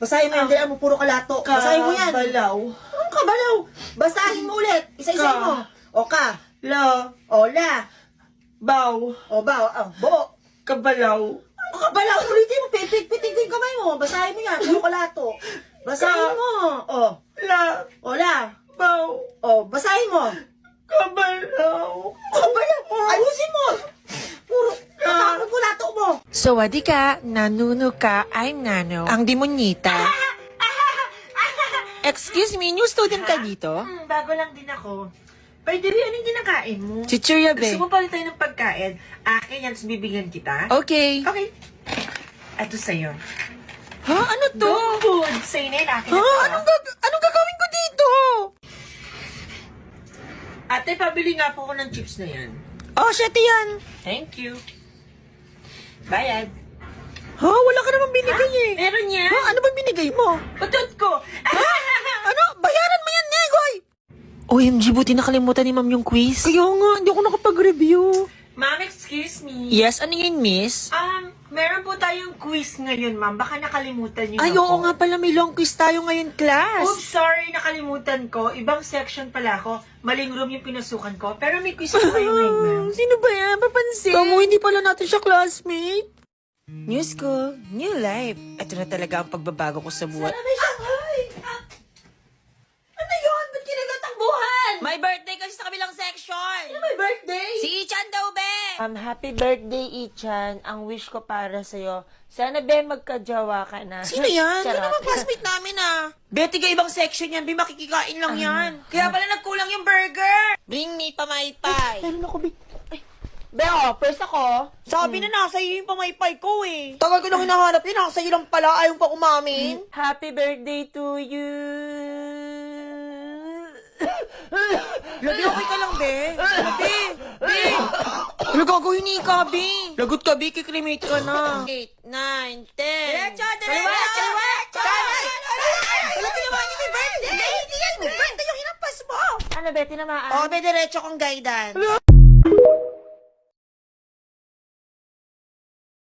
Basahin mo yan, dala mo, puro kalato. Basahin mo yan. Kabalaw. Anong kabalaw? Basahin mo ulit. Isa-isa Ka. mo. O ka. La. O la. Baw. O ba. O bo. Kabalaw. Ang kabalaw, ulitin mo. Pitik yung kamay mo. Basahin mo yan, puro kalato. Basahin mo. O. La. O la. Baw. O, basahin mo. Kabalaw. Kabalaw. Ayusin mo. Puro kalato mo. Sawadika, nanuno ka, I'm Nano, ang demonyita. Excuse me, new student ka dito? Bago lang din ako. By the way, anong kinakain mo? Chichirya, Gusto be. mo pala tayo ng pagkain? Akin yan, tapos bibigyan kita? Okay. Okay. Ito sa'yo. Ha? Ano to? Dog food. Sa'yo na yun, akin Ha? na to. Anong gagawin ko dito? Ate, pabili nga po ko ng chips na yan. Oh, shit yan. Thank you. Bayad. Ha? Wala ka naman binigay eh. Meron yan. Ha? Ano ba binigay mo? Utot ko. Ano? Bayaran mo yan, Negoy! OMG, buti nakalimutan ni ma'am yung quiz. Kaya nga, hindi ako nakapag-review. Ma'am, excuse me. Yes, ano yun, miss? Meron po tayong quiz ngayon, ma'am. Baka nakalimutan niyo Ay, na oo po. nga pala, may long quiz tayo ngayon, class. Oops, sorry, nakalimutan ko. Ibang section pala ako. Maling room yung pinasukan ko. Pero may quiz po kayo ngayon, ma'am. Sino ba yan? Papansin. Kamu, hindi pala natin siya classmate. New school, new life. Ito na talaga ang pagbabago ko sa buhay. May Shanghai. Ano yun? Ba't kinagatakbuhan? My birthday kasi sa kabilang section. May birthday. Si Ichan daw, be! Happy birthday, Ichan. Ang wish ko para sa'yo, sana, be, magkajawa ka na. Sino yan? Yan Charot. naman classmate namin, ah. Be, tiga ibang section yan. Be, makikikain lang yan. Kaya pala nagkulang yung burger. Bring me pamaypay. Meron ako, Big. Be, first ako. Sabi na nasa iyo yung pamaypay ko, eh. Tagal ko lang hinahanap yun. Nasa iyo lang pala. Ayaw pa umamin. Happy birthday to you. Labi, okay ka lang, be. Labi, be. Ano gagawin ni Ika, be? Lagot ka, be. Kikrimate ka na. 8, 9, 10. Diretso, diretso. Wala tinamaan niyo may birthday. Hindi yan, may birthday yung hinampas mo. Ano, Betty naman? Oh, be, diretso kong guidance.